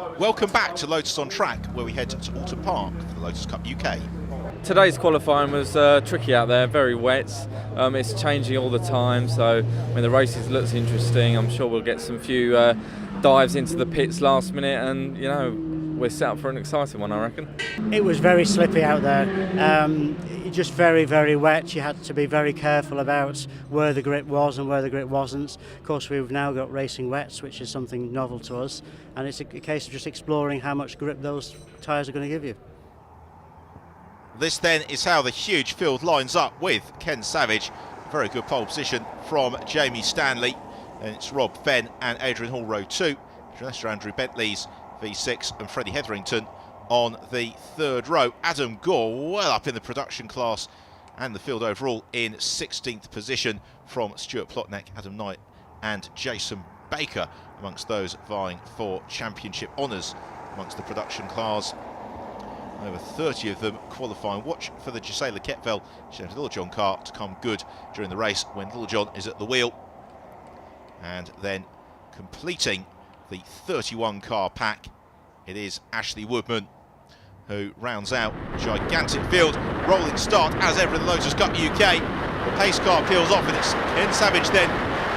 Welcome back to Lotus on Track, where we head to Oulton Park for the Lotus Cup UK. Today's qualifying was tricky out there, very wet. It's changing all the time, so the races looks interesting. I'm sure we'll get some few dives into the pits last minute, and we're set up for an exciting one, I reckon. It was very slippy out there, just very, very wet. You had to be very careful about where the grip was and where the grip wasn't. Of course, we've now got racing wets, which is something novel to us, and it's a case of just exploring how much grip those tyres are going to give you. This then is how the huge field lines up, with Ken Savage, very good pole position from Jamie Stanley, and it's Rob Fenn and Adrian Hall row 2, Andrew Bentley's V6 and Freddie Hetherington on the third row. Adam Gore well up in the production class, and the field overall in 16th position from Stuart Plotneck, Adam Knight and Jason Baker amongst those vying for championship honours amongst the production class. Over 30 of them qualifying. Watch for the Gisela Ketvel Little John car to come good during the race when Little John is at the wheel. And then completing the 31 car pack, it is Ashley Woodman who rounds out a gigantic field. Rolling start as ever in the Lotus Cup UK. The pace car peels off, and it's Ken Savage then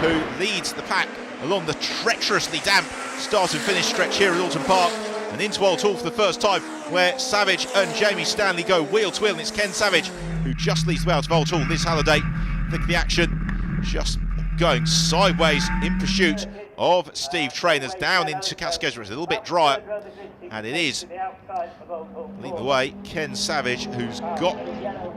who leads the pack along the treacherously damp start and finish stretch here at Oulton Park and into Oulton for the first time, where Savage and Jamie Stanley go wheel to wheel, and it's Ken Savage who just leads the way out of Oulton. Liz Halliday, think of the action, just going sideways in pursuit of Steve Trainers down into Cascades, where it's a little bit drier, and it is leading the way Ken Savage, who's got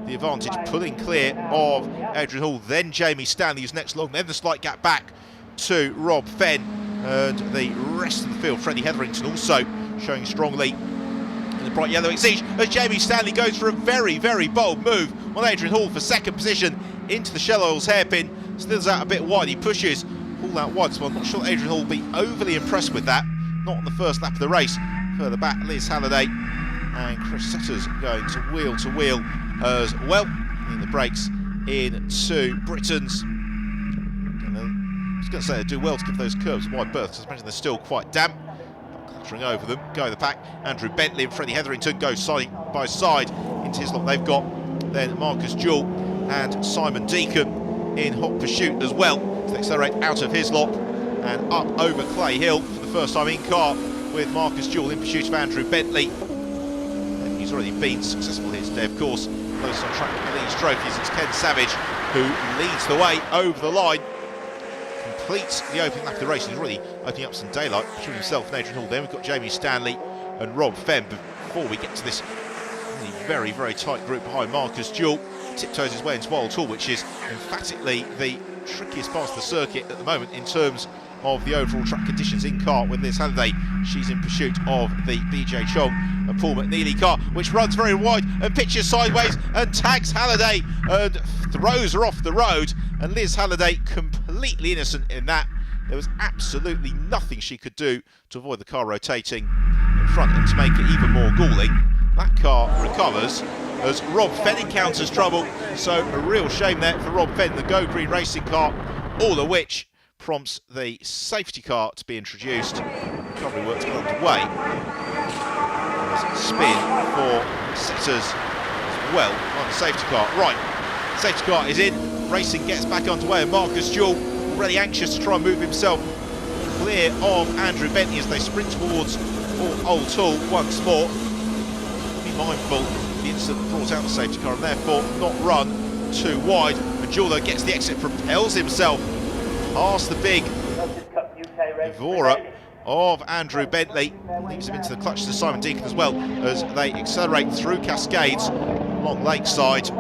the advantage, pulling clear of Adrian Hall, then Jamie Stanley who's next along, then the slight gap back to Rob Fenn, and the rest of the field, Freddie Hetherington also showing strongly in the bright yellow exige as Jamie Stanley goes for a very, very bold move on Adrian Hall for second position into the Shell Oils hairpin. Slithers out a bit wide, he pushes Hall out wide, so I'm not sure Adrian Hall will be overly impressed with that, not on the first lap of the race. Further back, Liz Halliday and Chris Setters going to wheel as well, in the brakes into Britain's. I was going to say they do well to give those curves a wide berth, so I imagine they're still quite damp. Cluttering over them, go the pack. Andrew Bentley and Freddie Hetherington go side by side into his lot. They've got then Marcus Jewell and Simon Deacon in hot pursuit as well. So they accelerate out of his lot and up over Clay Hill for the first time in car, with Marcus Jewell in pursuit of Andrew Bentley. And he's already been successful here today, of course. Close on track for these trophies. It's Ken Savage who leads the way over the line, completes the opening lap of the race. He's really opening up some daylight between himself and Adrian Hall. Then we've got Jamie Stanley and Rob Fenn before we get to this really very, very tight group behind Marcus Jewell. Tiptoes his way into Oulton, which is emphatically the trickiest part of the circuit at the moment in terms of the overall track conditions in car. With Liz Halliday, she's in pursuit of the BJ Chong and Paul McNeely car, which runs very wide and pitches sideways and tags Halliday and throws her off the road. And Liz Halliday completely innocent in that. There was absolutely nothing she could do to avoid the car rotating in front, and to make it even more galling, that car recovers as Rob Fenn encounters trouble. So a real shame there for Rob Fenn, the Go Green racing car, all of which prompts the safety car to be introduced. Recovery works well underway. There's a spin for Setters as well on the safety car. Right, safety car is in, racing gets back underway, and Marcus Jewell already anxious to try and move himself clear of Andrew Bentley as they sprint towards Oulton once more. Be mindful of the incident brought out the safety car and therefore not run too wide. And Jewell, though, gets the exit, propels himself past the big Evora of Andrew Bentley, leaves him into the clutches of Simon Deacon as well as they accelerate through Cascades along Lakeside. You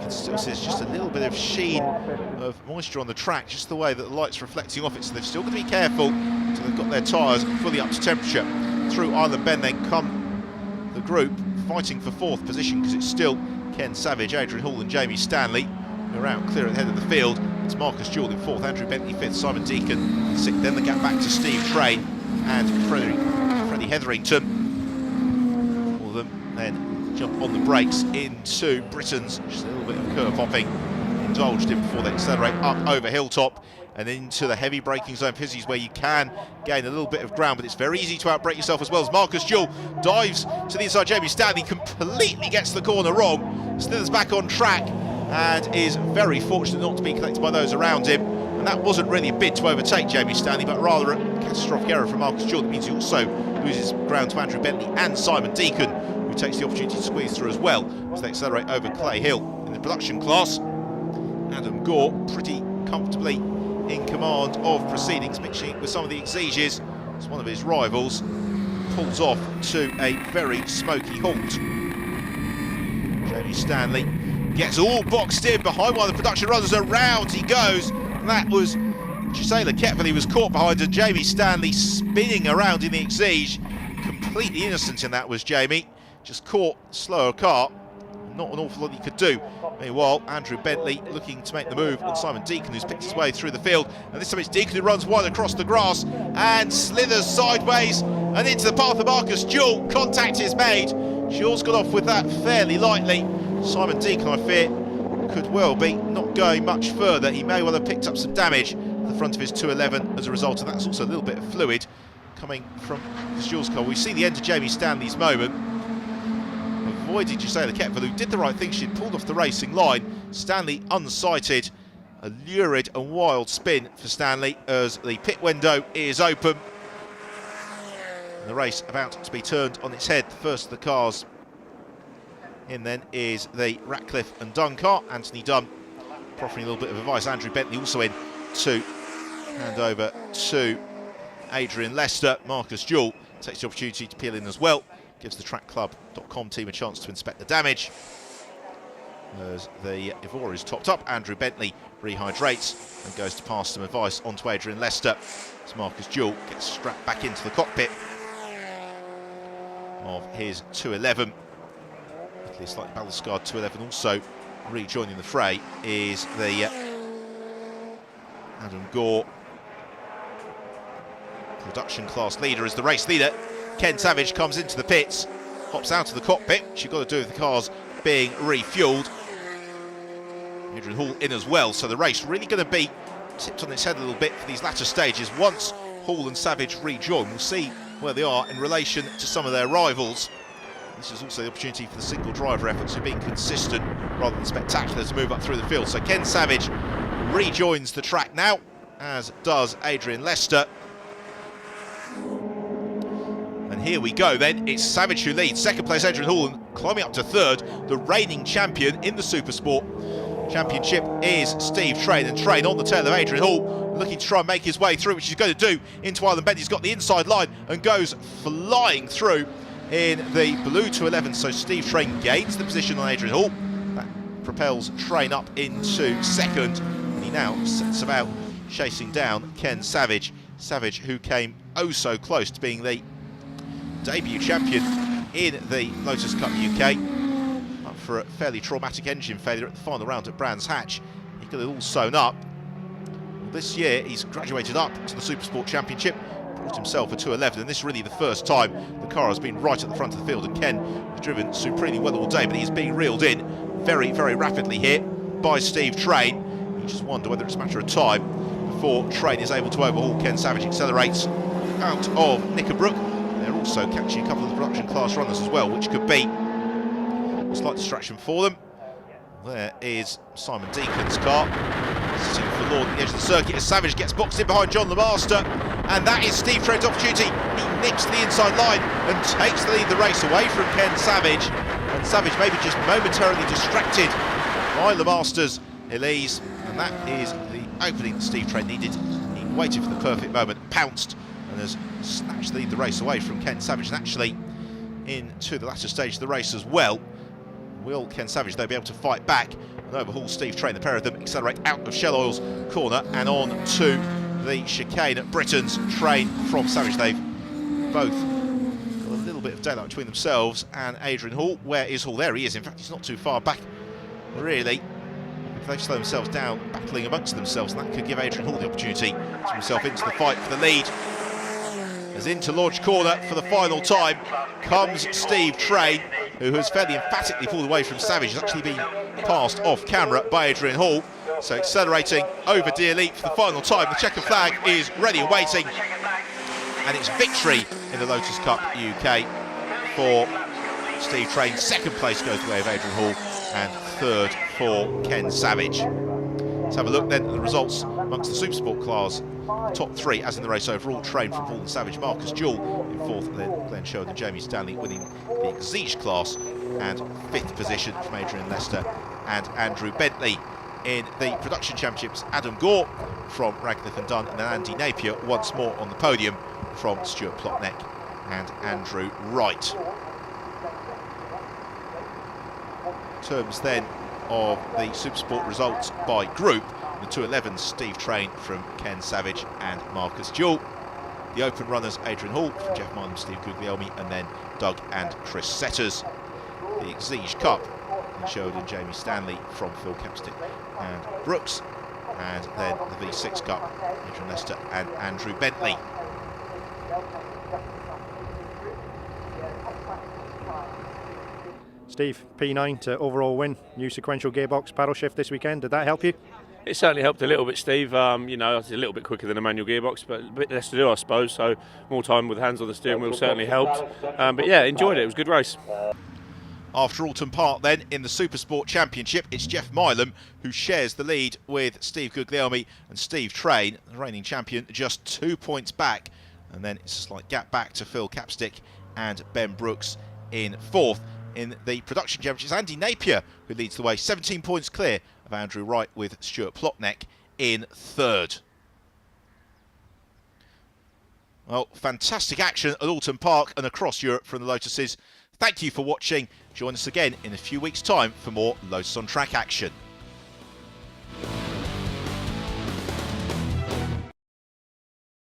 can still see there's just a little bit of sheen of moisture on the track, just the way that the light's reflecting off it, so they've still got to be careful until they've got their tyres fully up to temperature. Through Island Bend then come the group fighting for fourth position, because it's still Ken Savage, Adrian Hall and Jamie Stanley who are out clear at the head of the field. It's Marcus Jewell in fourth, Andrew Bentley fifth, Simon Deacon in sixth, then the gap back to Steve Train and Freddie Hetherington. All of them then jump on the brakes into Britain's, just a little bit of curve hopping indulged in before they accelerate up over Hilltop and into the heavy braking zone. Pizzi's where you can gain a little bit of ground, but it's very easy to outbrake yourself as well. As Marcus Jewell dives to the inside, Jamie Stanley completely gets the corner wrong, slithers back on track, and is very fortunate not to be collected by those around him. And that wasn't really a bid to overtake Jamie Stanley, but rather a catastrophic error from Marcus Jewell. That means he also loses ground to Andrew Bentley and Simon Deacon, who takes the opportunity to squeeze through as well as they accelerate over Clay Hill. In the production class, Adam Gore pretty comfortably in command of proceedings, mixing with some of the exiges as one of his rivals pulls off to a very smoky halt. Jamie Stanley gets all boxed in behind one of the production runners. Around he goes, and that was Gisela Ketfel. He was caught behind, and Jamie Stanley spinning around in the exige. Completely innocent in that was Jamie, just caught slower car. Not an awful lot he could do. Meanwhile, Andrew Bentley looking to make the move on Simon Deacon, who's picked his way through the field. And this time it's Deacon who runs wide across the grass and slithers sideways and into the path of Marcus Jewell. Contact is made. Jewell's got off with that fairly lightly. Simon Deacon, I fear, could well be not going much further. He may well have picked up some damage at the front of his 211 as a result of that. There's also a little bit of fluid coming from Jewell's car. We see the end of Jamie Stanley's moment. Avoided Gisela Ketfel, who did the right thing. She'd pulled off the racing line. Stanley unsighted. A lurid and wild spin for Stanley as the pit window is open. And the race about to be turned on its head. The first of the cars in then is the Ratcliffe and Dunn car. Anthony Dunn proffering a little bit of advice. Andrew Bentley also in to hand over to Adrian Lester. Marcus Jewell takes the opportunity to peel in as well. Gives the trackclub.com team a chance to inspect the damage. As the Evora is topped up, Andrew Bentley rehydrates and goes to pass some advice on to Adrian Lester as Marcus Jewell gets strapped back into the cockpit of his 211. Luckily, a slightly battle-scarred 211 also rejoining the fray is the Adam Gore production class leader. As the race leader Ken Savage comes into the pits, hops out of the cockpit, which you've got to do with the cars being refuelled. Adrian Hall in as well, so the race really going to be tipped on its head a little bit for these latter stages. Once Hall and Savage rejoin, we'll see where they are in relation to some of their rivals. This is also the opportunity for the single driver efforts, who are being consistent rather than spectacular, to move up through the field. So Ken Savage rejoins the track now, as does Adrian Lester. And here we go then, it's Savage who leads. Second place Adrian Hall, and climbing up to third, the reigning champion in the Supersport Championship is Steve Train. And Train on the tail of Adrian Hall, looking to try and make his way through, which he's going to do into Ireland Bend. He's got the inside line and goes flying through in the blue 211. So Steve Train gains the position on Adrian Hall. That propels Train up into second, and he now sets about chasing down Ken Savage. Savage, who came oh so close to being the debut champion in the Lotus Cup UK, up for a fairly traumatic engine failure at the final round at Brands Hatch. He got it all sewn up. Well, this year he's graduated up to the Supersport Championship, brought himself a 211, and this is really the first time the car has been right at the front of the field. And Ken has driven supremely well all day, but he's being reeled in very, very rapidly here by Steve Train. You just wonder whether it's a matter of time before Train is able to overhaul Ken Savage. Accelerates out of Knickerbrook. They're also catching a couple of the production class runners as well, which could be a slight distraction for them. There is Simon Deacon's car, sitting forlorn at the edge of the circuit as Savage gets boxed in behind John Lemaster, and that is Steve Train's opportunity. He nips the inside line and takes the lead of the race away from Ken Savage, and Savage maybe just momentarily distracted by Lemaster's Elise, and that is the opening that Steve Train needed. He waited for the perfect moment, pounced, and has snatched the race away from Ken Savage, and actually into the latter stage of the race as well. Will Ken Savage, though, be able to fight back and overhaul Steve Train? The pair of them accelerate out of Shell Oil's corner and on to the chicane at Britain's. Train from Savage. They've both got a little bit of daylight between themselves and Adrian Hall. Where is Hall? There he is. In fact, he's not too far back, really. If they've slowed themselves down, battling amongst themselves, and that could give Adrian Hall the opportunity to put himself into the fight for the lead. As into Lodge Corner for the final time comes Steve Train, who has fairly emphatically pulled away from Savage. Has actually been passed off camera by Adrian Hall. So accelerating over Dearly for the final time. The checker flag is ready and waiting. And it's victory in the Lotus Cup UK for Steve Train. Second place goes the way of Adrian Hall, and third for Ken Savage. Let's have a look then at the results amongst the Supersport class. Top three, as in the race overall: Train from Oulton, Savage, Marcus Jewell in fourth, and then Glenn Sherwood and Jamie Stanley winning the Exige class, and fifth position from Adrian Lester and Andrew Bentley. In the production championships, Adam Gore from Radcliffe and Dunn, and then Andy Napier once more on the podium from Stuart Plotneck and Andrew Wright. In terms then of the Supersport results by group, the 211s, Steve Train from Ken Savage and Marcus Jewell. The Open runners, Adrian Hall from Jeff Milam, Steve Guglielmi, and then Doug and Chris Setters. The Exige Cup, Glenn Sherwood and Jamie Stanley from Phil Capstick and Brooks, and then the V6 Cup, Adrian Lester and Andrew Bentley. Steve, P9 to overall win, new sequential gearbox paddle shift this weekend. Did that help you? It certainly helped a little bit, Steve. You know, it's a little bit quicker than a manual gearbox, but a bit less to do, I suppose. So more time with hands on the steering wheel certainly helped. But yeah, enjoyed it. It was a good race. After Oulton Park then, in the Supersport Championship, it's Jeff Milam who shares the lead with Steve Guglielmi and Steve Train, the reigning champion, just 2 points back. And then it's a slight gap back to Phil Capstick and Ben Brooks in fourth. In the production championship, it's Andy Napier who leads the way, 17 points clear of Andrew Wright, with Stuart Plotneck in third. Well, fantastic action at Oulton Park and across Europe from the Lotuses. Thank you for watching. Join us again in a few weeks' time for more Lotus on Track action.